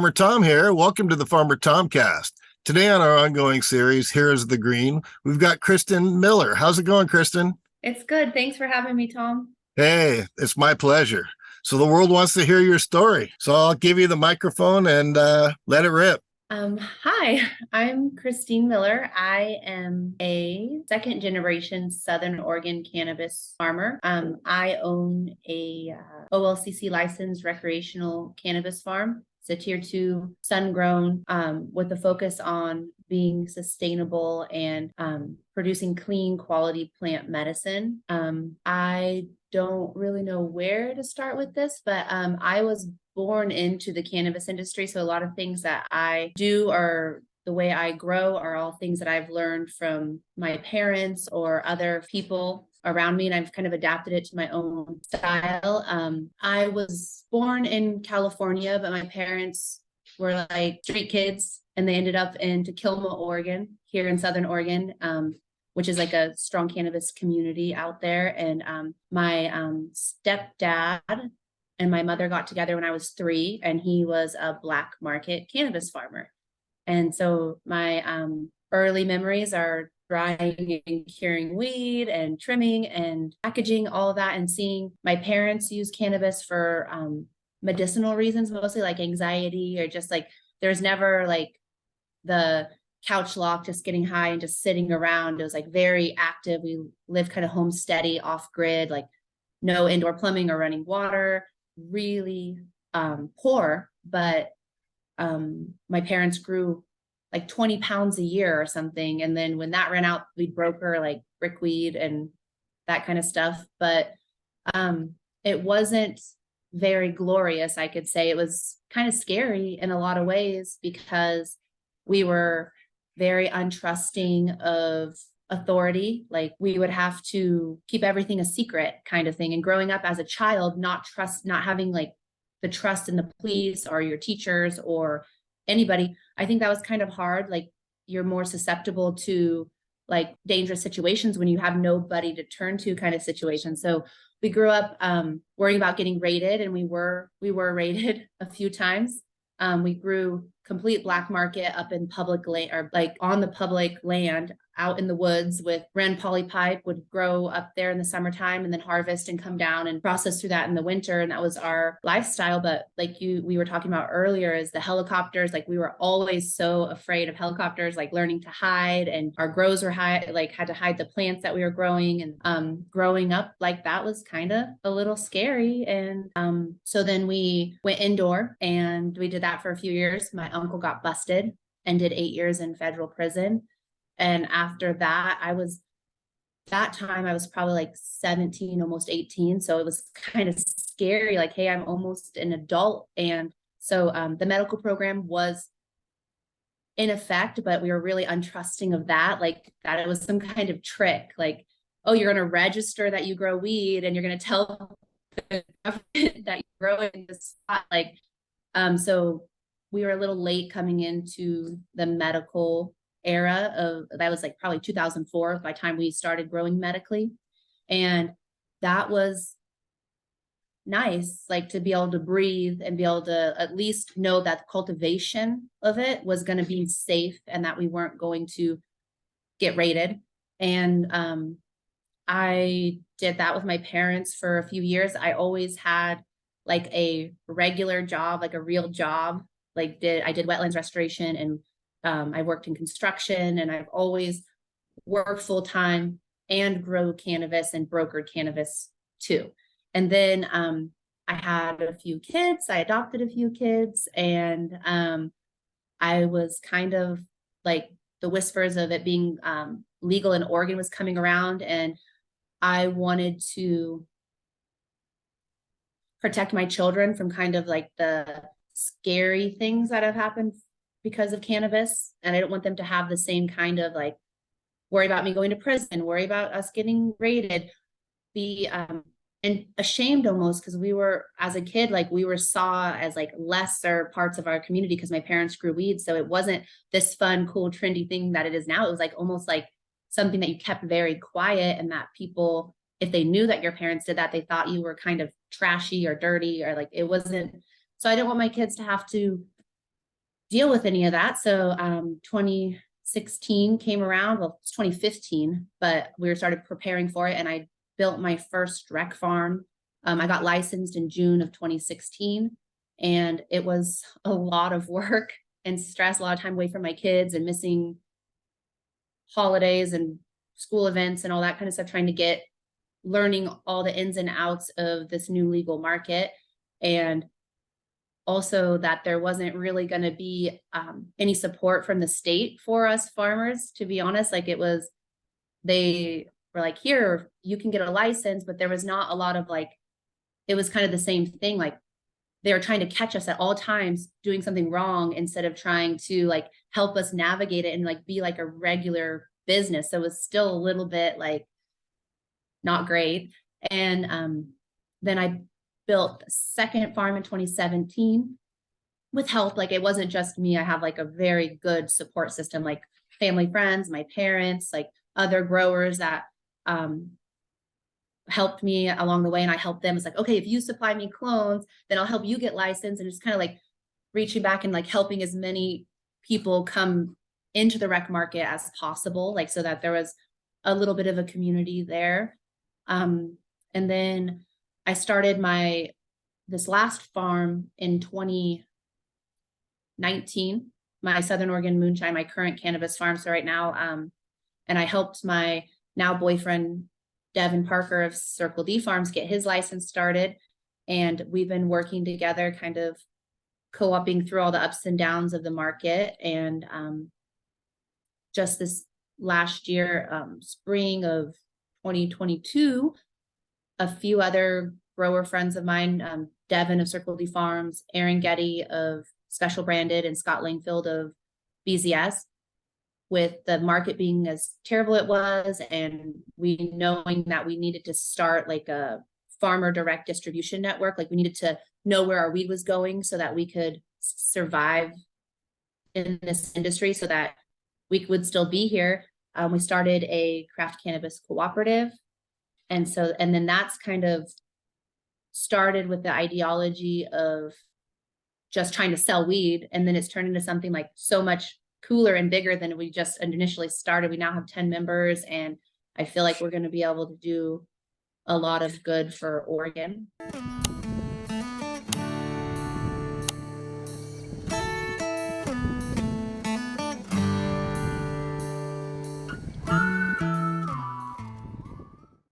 Farmer Tom here. Welcome to the Farmer Tomcast. Today on our ongoing series, Here's the Green, we've got Kristine Miller. How's it going, Kristine? It's good. Thanks for having me, Tom. Hey, it's my pleasure. So the world wants to hear your story. So I'll give you the microphone and let it rip. Hi, I'm Kristine Miller. I am a second generation Southern Oregon cannabis farmer. I own a OLCC licensed recreational cannabis farm. It's a tier 2 sun grown with a focus on being sustainable and producing clean quality plant medicine. I don't really know where to start with this, but I was born into the cannabis industry. So a lot of things that I do or the way I grow are all things that I've learned from my parents or other people around me, and I've kind of adapted it to my own style. I was born in California, but my parents were like street kids, and they ended up in Tequila, Oregon, here in Southern Oregon, which is like a strong cannabis community out there. And my stepdad and my mother got together when I was 3, and he was a black market cannabis farmer. And so my early memories are drying and curing weed and trimming and packaging, all of that, and seeing my parents use cannabis for medicinal reasons, mostly like anxiety, or just like there's never like the couch lock, just getting high and just sitting around. It was like very active. We lived kind of homesteady, off grid, like no indoor plumbing or running water, really poor. But my parents grew like 20 pounds a year or something. And then when that ran out, we'd broker like brickweed and that kind of stuff. But it wasn't very glorious, I could say. It was kind of scary in a lot of ways because we were very untrusting of authority. Like we would have to keep everything a secret kind of thing. And growing up as a child, not having like the trust in the police or your teachers or anybody, I think that was kind of hard. Like you're more susceptible to like dangerous situations when you have nobody to turn to kind of situation. So we grew up worrying about getting raided, and we were raided a few times. We grew complete black market up in public land, or like on the public land out in the woods, with ran poly pipe, would grow up there in the summertime and then harvest and come down and process through that in the winter. And that was our lifestyle. But like we were talking about earlier, is the helicopters. Like we were always so afraid of helicopters, like learning to hide, and our grows were like had to hide the plants that we were growing. And growing up like that was kind of a little scary. And so then we went indoor, and we did that for a few years. My uncle got busted and did 8 years in federal prison. And after that, I was probably like 17, almost 18. So it was kind of scary, like, hey, I'm almost an adult. And so the medical program was in effect, but we were really untrusting of that, like that it was some kind of trick, like, oh, you're going to register that you grow weed, and you're going to tell the government that you grow it in this spot. Like, so we were a little late coming into the medical era of that. Was like probably 2004 by the time we started growing medically. And that was nice, like to be able to breathe and be able to at least know that the cultivation of it was going to be safe and that we weren't going to get raided. And I did that with my parents for a few years. I always had like a regular job, like a real job. Like I did wetlands restoration, and I worked in construction, and I've always worked full time and grow cannabis and brokered cannabis too. And then I had a few kids. I adopted a few kids, and I was kind of like the whispers of it being legal in Oregon was coming around, and I wanted to protect my children from kind of like the scary things that have happened because of cannabis. And I don't want them to have the same kind of like worry about me going to prison, worry about us getting raided, be and ashamed almost, because we were, as a kid, like we were saw as like lesser parts of our community because my parents grew weed. So it wasn't this fun, cool, trendy thing that it is now. It was like almost like something that you kept very quiet, and that people, if they knew that your parents did that, they thought you were kind of trashy or dirty, or like it wasn't. So I didn't want my kids to have to deal with any of that. So 2016 came around. Well, it's 2015, but we started preparing for it, and I built my first rec farm. I got licensed in June of 2016, and it was a lot of work and stress, a lot of time away from my kids and missing holidays and school events and all that kind of stuff, trying to get learning all the ins and outs of this new legal market. And also that there wasn't really going to be any support from the state for us farmers, to be honest. Like, they were like, here, you can get a license, but there was not a lot of like, it was kind of the same thing. Like, they were trying to catch us at all times doing something wrong instead of trying to like help us navigate it and like be like a regular business. So it was still a little bit like not great. And then I built a second farm in 2017 with help. Like, it wasn't just me. I have like a very good support system, like family, friends, my parents, like other growers that helped me along the way, and I helped them. It's like, okay, if you supply me clones, then I'll help you get licensed. And just kind of like reaching back and like helping as many people come into the rec market as possible, like, so that there was a little bit of a community there. And then I started this last farm in 2019, my Southern Oregon moonshine, my current cannabis farm. So right now, and I helped my now boyfriend, Devin Parker of Circle D Farms, get his license started. And we've been working together, kind of co-oping through all the ups and downs of the market. And just this last year, spring of 2022, a few other grower friends of mine, Devin of Circle D Farms, Aaron Getty of Special Branded, and Scott Langfield of BZS, with the market being as terrible it was, and we knowing that we needed to start like a farmer direct distribution network. Like, we needed to know where our weed was going so that we could survive in this industry, so that we would still be here. We started a craft cannabis cooperative. And then that's kind of started with the ideology of just trying to sell weed. And then it's turned into something like so much cooler and bigger than we just initially started. We now have 10 members, and I feel like we're going to be able to do a lot of good for Oregon.